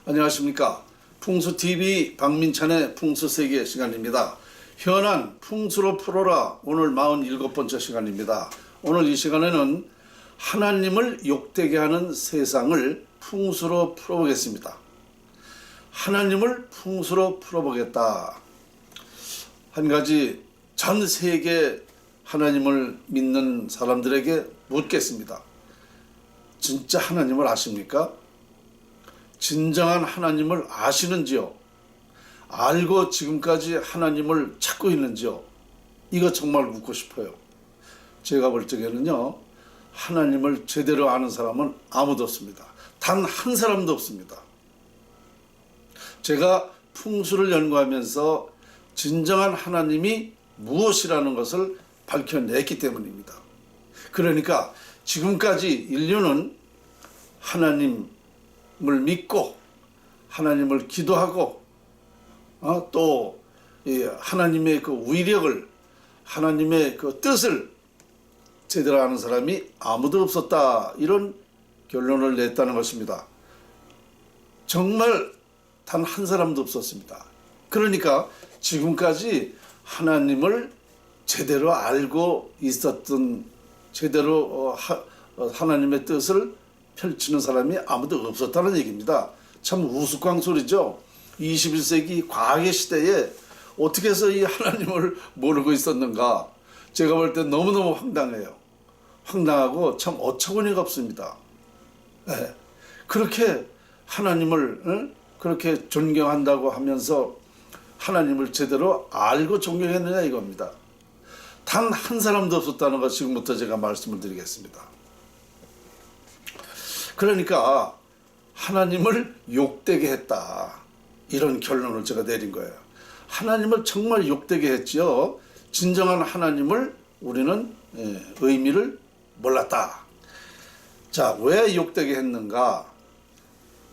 안녕하십니까. 풍수TV 박민찬의 풍수세계 시간입니다. 현안 풍수로 풀어라 오늘 47번째 시간입니다. 오늘 이 시간에는 하나님을 욕되게 하는 세상을 풍수로 풀어보겠습니다. 하나님을 풍수로 풀어보겠다. 한 가지 전 세계 하나님을 믿는 사람들에게 묻겠습니다. 진짜 하나님을 아십니까? 진정한 하나님을 아시는지요? 알고 지금까지 하나님을 찾고 있는지요? 이거 정말 묻고 싶어요. 제가 볼 적에는요, 하나님을 제대로 아는 사람은 아무도 없습니다. 단 한 사람도 없습니다. 제가 풍수를 연구하면서 진정한 하나님이 무엇이라는 것을 밝혀냈기 때문입니다. 그러니까 지금까지 인류는 하나님을 믿고 하나님을 기도하고 또 하나님의 그 위력을, 하나님의 그 뜻을 제대로 아는 사람이 아무도 없었다, 이런 결론을 냈다는 것입니다. 정말 단 한 사람도 없었습니다. 그러니까 지금까지 하나님을 제대로 알고 있었던, 제대로 하나님의 뜻을 펼치는 사람이 아무도 없었다는 얘기입니다. 참 우스꽝소리죠. 21세기 과학의 시대에 어떻게 해서 이 하나님을 모르고 있었는가. 제가 볼 때 너무너무 황당해요. 황당하고 참 어처구니가 없습니다. 네. 그렇게 하나님을 그렇게 존경한다고 하면서 하나님을 제대로 알고 존경했느냐 이겁니다. 단 한 사람도 없었다는 것 지금부터 제가 말씀을 드리겠습니다. 그러니까 하나님을 욕되게 했다, 이런 결론을 제가 내린 거예요. 하나님을 정말 욕되게 했지요. 진정한 하나님을 우리는 의미를 몰랐다. 자, 왜 욕되게 했는가?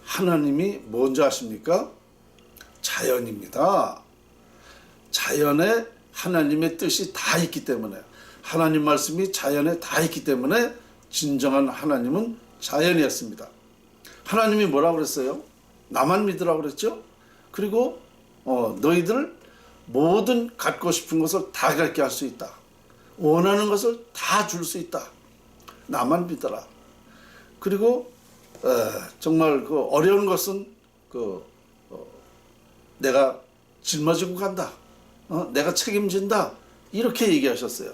하나님이 뭔지 아십니까? 자연입니다. 자연에 하나님의 뜻이 다 있기 때문에, 하나님 말씀이 자연에 다 있기 때문에 진정한 하나님은 자연이었습니다. 하나님이 뭐라고 그랬어요? 나만 믿으라고 그랬죠? 그리고 너희들 모든 갖고 싶은 것을 다 갖게 할 수 있다. 원하는 것을 다 줄 수 있다. 나만 믿어라. 그리고 정말 그 어려운 것은 내가 짊어지고 간다. 내가 책임진다. 이렇게 얘기하셨어요.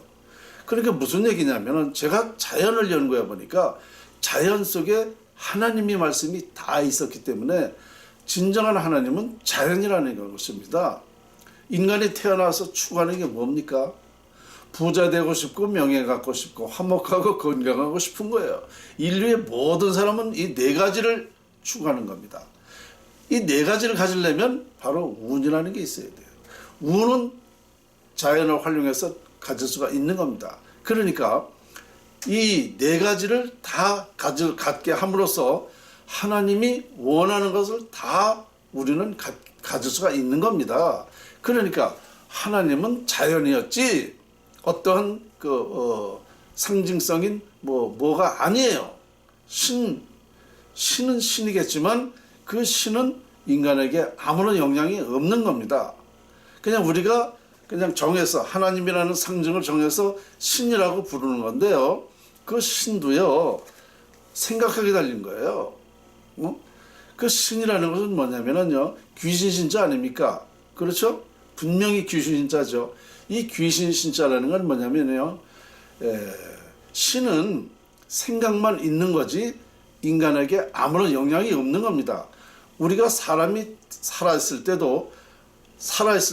그러니까 무슨 얘기냐면은, 제가 자연을 연구해 보니까 자연 속에 하나님의 말씀이 다 있었기 때문에 진정한 하나님은 자연이라는 것입니다. 인간이 태어나서 추구하는 게 뭡니까? 부자 되고 싶고 명예 갖고 싶고 화목하고 건강하고 싶은 거예요. 인류의 모든 사람은 이 네 가지를 추구하는 겁니다. 이 네 가지를 가지려면 바로 운이라는 게 있어야 돼요. 운은 자연을 활용해서 가질 수가 있는 겁니다. 그러니까 이 네 가지를 다 갖게 함으로써 하나님이 원하는 것을 다 우리는 가질 수가 있는 겁니다. 그러니까 하나님은 자연이었지 어떠한 상징성인 뭐가 아니에요. 신은 신이겠지만 그 신은 인간에게 아무런 영향이 없는 겁니다. 그냥 우리가 그냥 정해서 하나님이라는 상징을 정해서 신이라고 부르는 건데요, 그 신도요 생각하게 달린 거예요. 그 신이라는 것은 뭐냐면요, 귀신 신자 아닙니까? 그렇죠? 분명히 귀신 신자죠. 이 귀신 신자라는 건 뭐냐면요, 신은 생각만 있는 거지 인간에게 아무런 영향이 없는 겁니다. 우리가 사람이 살아있을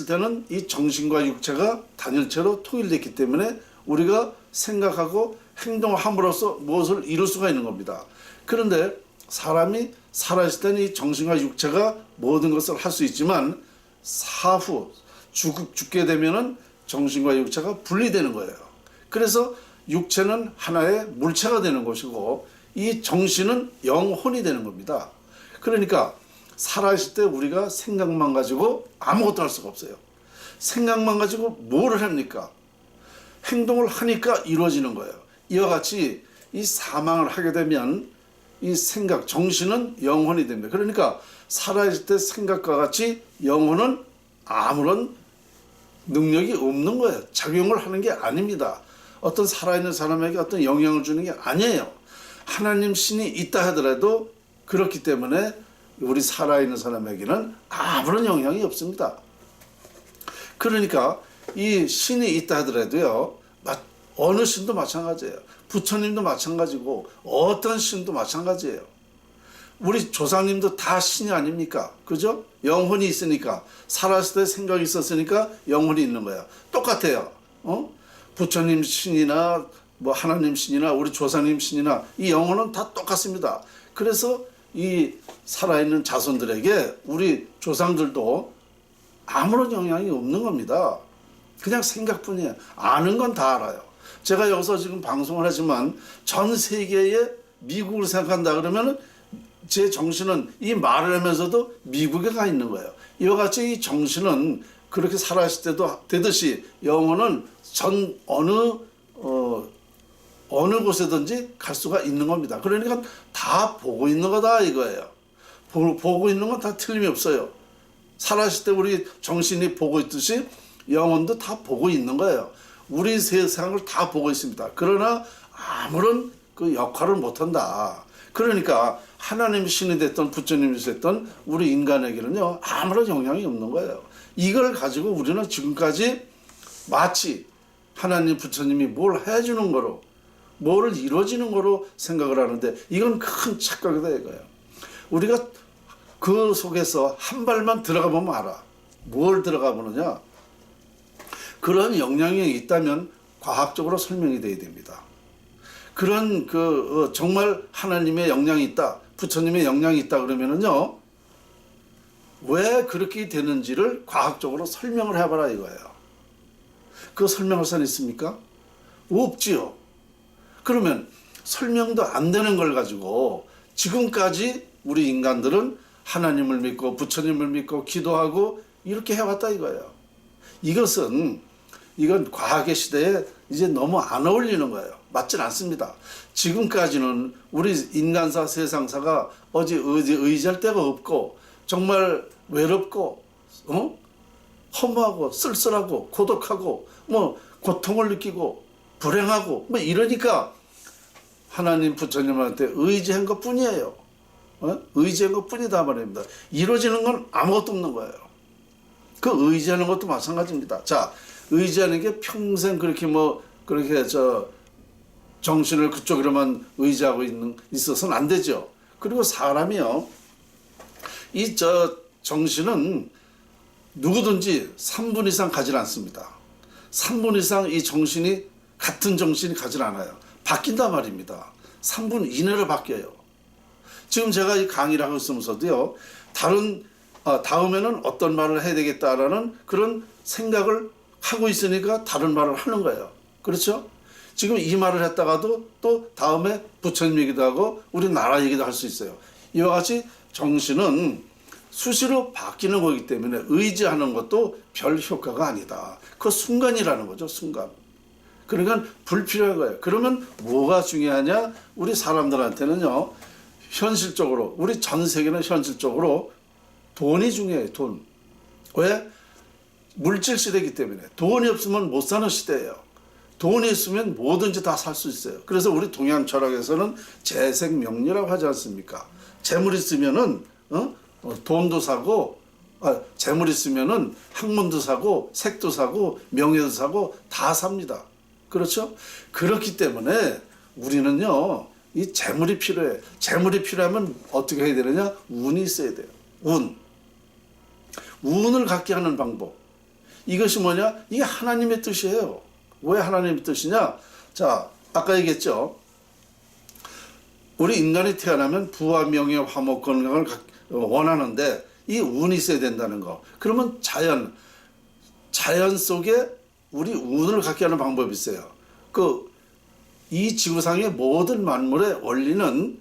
때는 이 정신과 육체가 단일체로 통일됐기 때문에 우리가 생각하고 행동함으로써 무엇을 이룰 수가 있는 겁니다. 그런데 사람이 살아있을 때는 이 정신과 육체가 모든 것을 할 수 있지만 사후 죽게 되면은 정신과 육체가 분리되는 거예요. 그래서 육체는 하나의 물체가 되는 것이고 이 정신은 영혼이 되는 겁니다. 그러니까 살아있을 때 우리가 생각만 가지고 아무것도 할 수가 없어요. 생각만 가지고 뭐를 합니까? 행동을 하니까 이루어지는 거예요. 이와 같이 이 사망을 하게 되면 이 생각, 정신은 영혼이 됩니다. 그러니까 살아있을 때 생각과 같이 영혼은 아무런 능력이 없는 거예요. 작용을 하는 게 아닙니다. 어떤 살아있는 사람에게 어떤 영향을 주는 게 아니에요. 하나님 신이 있다 하더라도 그렇기 때문에 우리 살아있는 사람에게는 아무런 영향이 없습니다. 그러니까 이 신이 있다 하더라도요, 어느 신도 마찬가지예요. 부처님도 마찬가지고 어떤 신도 마찬가지예요. 우리 조상님도 다 신이 아닙니까? 그죠? 영혼이 있으니까, 살았을 때 생각이 있었으니까 영혼이 있는 거야. 똑같아요. 부처님 신이나 뭐 하나님 신이나 우리 조상님 신이나 이 영혼은 다 똑같습니다. 그래서 이 살아있는 자손들에게 우리 조상들도 아무런 영향이 없는 겁니다. 그냥 생각뿐이에요. 아는 건 다 알아요. 제가 여기서 지금 방송을 하지만 전 세계에 미국을 생각한다 그러면 제 정신은 이 말을 하면서도 미국에 가 있는 거예요. 이와 같이 이 정신은 그렇게 살아있을 때도 되듯이 영혼은 전 어느 곳에든지 갈 수가 있는 겁니다. 그러니까 다 보고 있는 거다 이거예요. 보고 있는 건 다 틀림이 없어요. 살아있을 때 우리 정신이 보고 있듯이 영혼도 다 보고 있는 거예요. 우리 세상을 다 보고 있습니다. 그러나 아무런 그 역할을 못한다. 그러니까 하나님 신이 됐던 부처님이 됐던 우리 인간에게는요 아무런 영향이 없는 거예요. 이걸 가지고 우리는 지금까지 마치 하나님 부처님이 뭘 해주는 거로 뭐를 이루어지는 거로 생각을 하는데 이건 큰 착각이다 이거예요. 우리가 그 속에서 한 발만 들어가 보면 알아. 뭘 들어가 보느냐? 그런 영향이 있다면 과학적으로 설명이 돼야 됩니다. 그런 정말 하나님의 영향이 있다, 부처님의 영향이 있다 그러면은요 왜 그렇게 되는지를 과학적으로 설명을 해봐라 이거예요. 그 설명할 사람 있습니까? 없지요. 그러면 설명도 안 되는 걸 가지고 지금까지 우리 인간들은 하나님을 믿고 부처님을 믿고 기도하고 이렇게 해왔다 이거예요. 이건 과학의 시대에 이제 너무 안 어울리는 거예요. 맞진 않습니다. 지금까지는 우리 인간사 세상사가 어디 의지할 데가 없고 정말 외롭고 허무하고 쓸쓸하고 고독하고 뭐 고통을 느끼고 불행하고 뭐 이러니까 하나님 부처님한테 의지한 것 뿐이에요. 의지한 것 뿐이다 말입니다. 이루어지는 건 아무것도 없는 거예요. 그 의지하는 것도 마찬가지입니다. 자, 의지하는 게 평생 그렇게 정신을 그쪽으로만 의지하고 있어서는 안 되죠. 그리고 사람이요, 정신은 누구든지 3분 이상 가지 않습니다. 3분 이상 이 정신이 같은 정신이 가지 않아요. 바뀐단 말입니다. 3분 이내로 바뀌어요. 지금 제가 이 강의를 하고 있으면서도요, 다음에는 어떤 말을 해야 되겠다라는 그런 생각을 하고 있으니까 다른 말을 하는 거예요. 그렇죠? 지금 이 말을 했다가도 또 다음에 부처님 얘기도 하고 우리 나라 얘기도 할 수 있어요. 이와 같이 정신은 수시로 바뀌는 거기 때문에 의지하는 것도 별 효과가 아니다. 그 순간이라는 거죠. 순간. 그러니까 불필요한 거예요. 그러면 뭐가 중요하냐? 우리 사람들한테는요, 현실적으로, 우리 전 세계는 현실적으로 돈이 중요해요. 돈. 왜? 물질 시대이기 때문에. 돈이 없으면 못 사는 시대예요. 돈이 있으면 뭐든지 다 살 수 있어요. 그래서 우리 동양 철학에서는 재생명리라고 하지 않습니까? 재물 있으면은 돈도 사고, 재물 있으면은 학문도 사고, 색도 사고, 명예도 사고 다 삽니다. 그렇죠? 그렇기 때문에 우리는요, 이 재물이 필요해. 재물이 필요하면 어떻게 해야 되느냐? 운이 있어야 돼요. 운을 갖게 하는 방법. 이것이 뭐냐? 이게 하나님의 뜻이에요. 왜 하나님의 뜻이냐? 자, 아까 얘기했죠. 우리 인간이 태어나면 부와 명예, 화목, 건강을 원하는데 이 운이 있어야 된다는 거. 그러면 자연 속에 우리 운을 갖게 하는 방법이 있어요. 이 지구상의 모든 만물의 원리는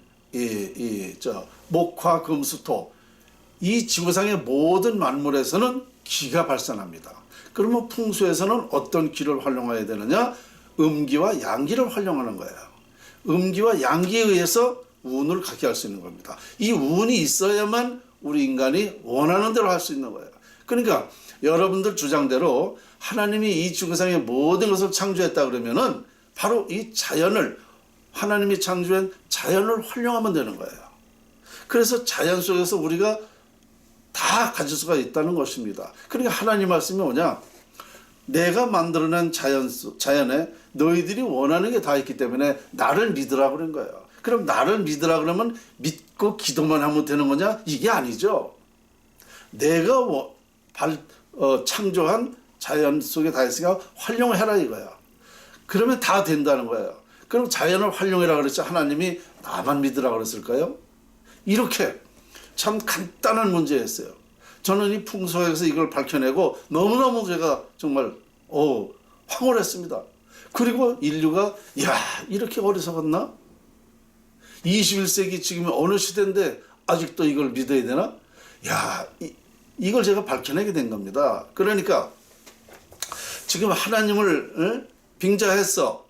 목화, 금, 수, 토. 이 지구상의 모든 만물에서는 기가 발산합니다. 그러면 풍수에서는 어떤 기를 활용해야 되느냐? 음기와 양기를 활용하는 거예요. 음기와 양기에 의해서 운을 갖게 할 수 있는 겁니다. 이 운이 있어야만 우리 인간이 원하는 대로 할 수 있는 거예요. 그러니까 여러분들 주장대로 하나님이 이 지구상의 모든 것을 창조했다 그러면은 바로 이 자연을, 하나님이 창조한 자연을 활용하면 되는 거예요. 그래서 자연 속에서 우리가 다 가질 수가 있다는 것입니다. 그러니까 하나님 말씀이 뭐냐? 내가 만들어낸 자연에 너희들이 원하는 게 다 있기 때문에 나를 믿으라 그런 거예요. 그럼 나를 믿으라 그러면 믿고 기도만 하면 되는 거냐? 이게 아니죠. 내가 창조한 자연 속에 다 있으니까 활용해라 이거야. 그러면 다 된다는 거예요. 그럼 자연을 활용해라 그랬지 하나님이 나만 믿으라 그랬을까요? 이렇게 참 간단한 문제였어요. 저는 이 풍속에서 이걸 밝혀내고 너무너무 제가 정말 황홀했습니다. 그리고 인류가 이렇게 어리석었나? 21세기 지금 어느 시대인데 아직도 이걸 믿어야 되나? 이걸 제가 밝혀내게 된 겁니다. 그러니까 지금 하나님을 빙자해서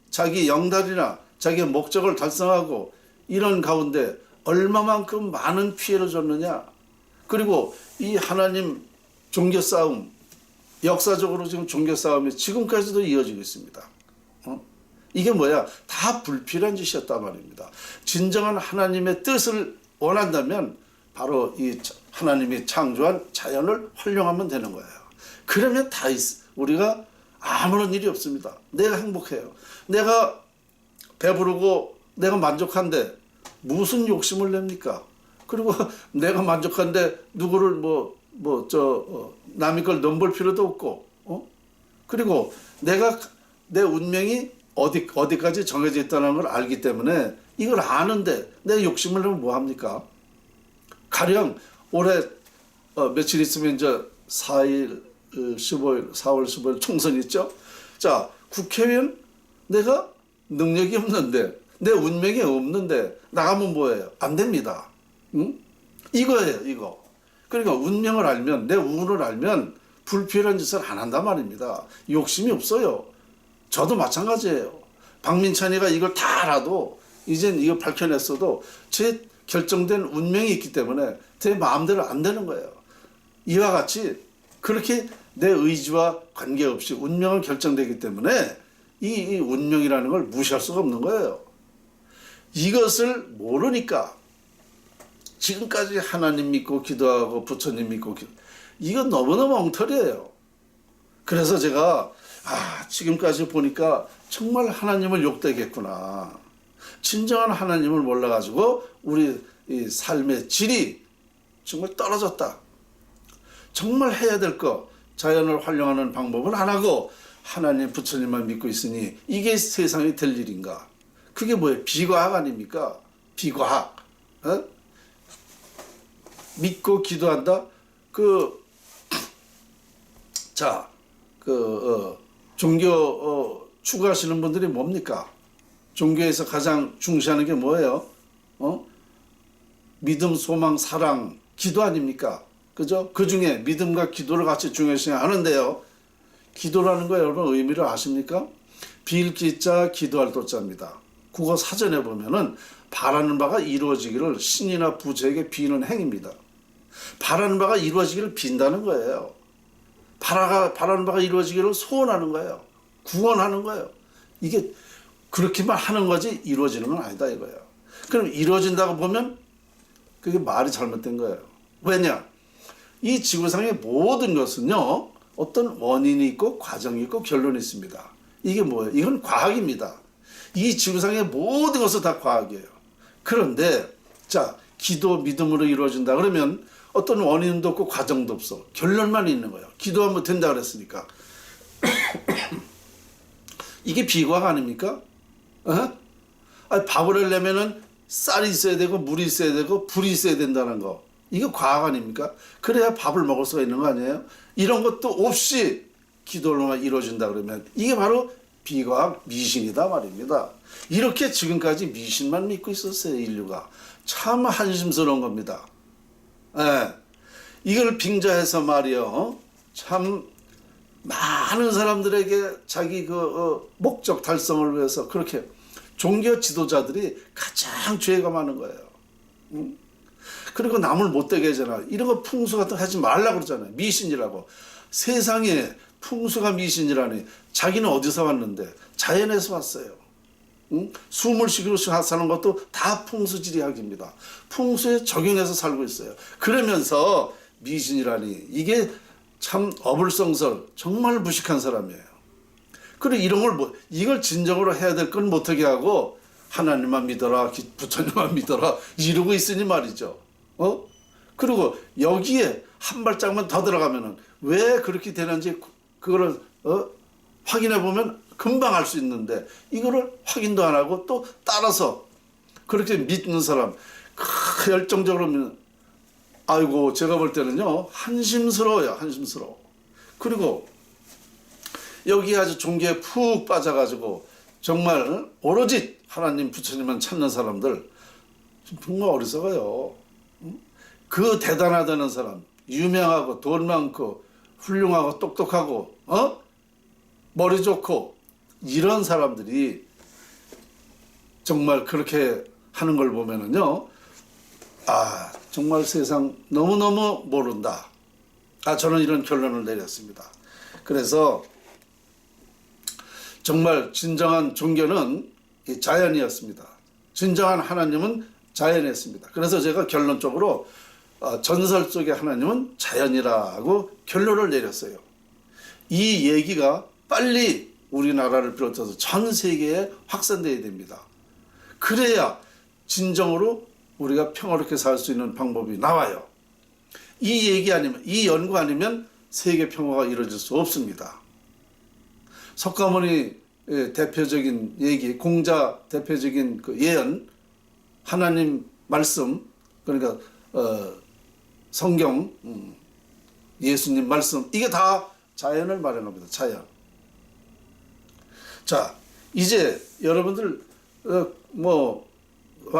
자기 영달이나 자기의 목적을 달성하고 이런 가운데 얼마만큼 많은 피해를 줬느냐. 그리고 이 하나님 종교 싸움, 역사적으로 지금 종교 싸움이 지금까지도 이어지고 있습니다. 이게 뭐야? 다 불필요한 짓이었단 말입니다. 진정한 하나님의 뜻을 원한다면 바로 이 하나님이 창조한 자연을 활용하면 되는 거예요. 그러면 우리가 아무런 일이 없습니다. 내가 행복해요. 내가 배부르고 내가 만족한데 무슨 욕심을 냅니까? 그리고 내가 만족한데 누구를 남의 걸 넘볼 필요도 없고, 그리고 내 운명이 어디까지 정해져 있다는 걸 알기 때문에 이걸 아는데 내 욕심을 내면 뭐 합니까? 가령 올해 며칠 있으면 이제 4월 15일 총선 있죠? 자, 국회의원 내가 능력이 없는데 내 운명이 없는데 나가면 뭐예요? 안 됩니다. 응? 이거예요, 이거. 그러니까 운명을 알면, 내 운을 알면 불필요한 짓을 안 한단 말입니다. 욕심이 없어요. 저도 마찬가지예요. 박민찬이가 이걸 다 알아도 이젠 이거 밝혀냈어도 제 결정된 운명이 있기 때문에 제 마음대로 안 되는 거예요. 이와 같이 그렇게 내 의지와 관계없이 운명은 결정되기 때문에 이 운명이라는 걸 무시할 수가 없는 거예요. 이것을 모르니까 지금까지 하나님 믿고 기도하고 부처님 믿고 이건 너무너무 엉터리예요. 그래서 제가 지금까지 보니까 정말 하나님을 욕되겠구나. 진정한 하나님을 몰라가지고 우리 이 삶의 질이 정말 떨어졌다. 정말 해야 될 거 자연을 활용하는 방법은 안 하고 하나님 부처님만 믿고 있으니 이게 세상이 될 일인가? 그게 뭐예요? 비과학 아닙니까? 비과학. 믿고 기도한다. 종교 추구하시는 분들이 뭡니까? 종교에서 가장 중시하는 게 뭐예요? 믿음, 소망, 사랑, 기도 아닙니까? 그죠? 그 중에 믿음과 기도를 같이 중요시 하는데요. 기도라는 거 여러분 의미를 아십니까? 빌기자 기도할 도자입니다. 국어 사전에 보면은 바라는 바가 이루어지기를 신이나 부처에게 비는 행입니다. 바라는 바가 이루어지기를 빈다는 거예요. 바라는 바가 이루어지기를 소원하는 거예요. 구원하는 거예요. 이게 그렇게만 하는 거지 이루어지는 건 아니다 이거예요. 그럼 이루어진다고 보면 그게 말이 잘못된 거예요. 왜냐? 이 지구상의 모든 것은요, 어떤 원인이 있고 과정이 있고 결론이 있습니다. 이게 뭐예요? 이건 과학입니다. 이 지구상의 모든 것은 다 과학이에요. 그런데 기도 믿음으로 이루어진다 그러면 어떤 원인도 없고 과정도 없어. 결론만 있는 거예요. 기도하면 된다 그랬으니까. 이게 비과학 아닙니까? 밥을 하려면은 쌀이 있어야 되고 물이 있어야 되고 불이 있어야 된다는 거. 이거 과학 아닙니까? 그래야 밥을 먹을 수가 있는 거 아니에요? 이런 것도 없이 기도로만 이루어진다 그러면 이게 바로 비과학 미신이다 말입니다. 이렇게 지금까지 미신만 믿고 있었어요, 인류가. 참 한심스러운 겁니다. 이걸 빙자해서 말이요. 참 많은 사람들에게 자기 목적 달성을 위해서 그렇게 종교 지도자들이 가장 죄가 많은 거예요. 그리고 남을 못되게 하잖아. 이런 거 풍수 같은 거 하지 말라고 그러잖아요. 미신이라고. 세상에 풍수가 미신이라니. 자기는 어디서 왔는데? 자연에서 왔어요. 숨을 쉬기로 사는 것도 다 풍수지리학입니다. 풍수에 적용해서 살고 있어요. 그러면서 미신이라니. 이게 참 어불성설, 정말 무식한 사람이에요. 그리고 이런 걸 이걸 진정으로 해야 될 건 못하게 하고 하나님만 믿어라, 부처님만 믿어라 이러고 있으니 말이죠. 그리고 여기에 한 발짝만 더 들어가면은 왜 그렇게 되는지 그거를 확인해 보면 금방 알 수 있는데 이거를 확인도 안 하고 또 따라서 그렇게 믿는 사람 열정적으로 믿는, 아이고 제가 볼 때는요 한심스러워요. 한심스러워. 그리고 여기 아주 종교에 푹 빠져가지고 정말 오로지 하나님 부처님만 찾는 사람들 정말 어리석어요. 그 대단하다는 사람, 유명하고 돈 많고 훌륭하고 똑똑하고 머리 좋고 이런 사람들이 정말 그렇게 하는 걸 보면은요, 아 정말 세상 너무너무 모른다. 저는 이런 결론을 내렸습니다. 그래서 정말 진정한 종교는 이 자연이었습니다. 진정한 하나님은 자연이었습니다. 그래서 제가 결론적으로 전설 속의 하나님은 자연이라고 결론을 내렸어요. 이 얘기가 빨리 우리나라를 비롯해서 전 세계에 확산돼야 됩니다. 그래야 진정으로 우리가 평화롭게 살 수 있는 방법이 나와요. 이 얘기 아니면, 이 연구 아니면 세계 평화가 이루어질 수 없습니다. 석가모니 대표적인 얘기, 공자 대표적인 그 예언, 하나님 말씀, 그러니까 성경, 예수님 말씀, 이게 다 자연을 말하는 자연. 자, 이제 여러분들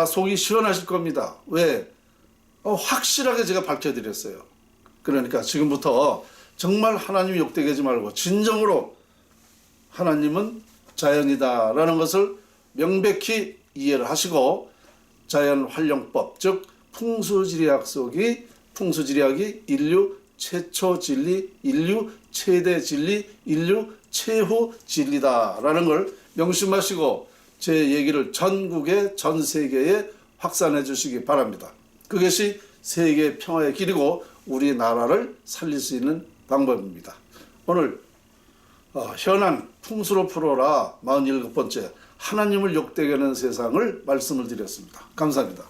속이 시원하실 겁니다. 왜? 확실하게 제가 밝혀드렸어요. 그러니까 지금부터 정말 하나님 욕되게 하지 말고 진정으로 하나님은 자연이다라는 것을 명백히 이해를 하시고 자연 활용법, 즉 풍수지리학이 인류 최초 진리, 인류 최대 진리, 인류 최후 진리다라는 걸 명심하시고 제 얘기를 전국에 전 세계에 확산해 주시기 바랍니다. 그것이 세계 평화의 길이고 우리나라를 살릴 수 있는 방법입니다. 오늘 현안 풍수로 풀어라 47번째 하나님을 욕되게 하는 세상을 말씀을 드렸습니다. 감사합니다.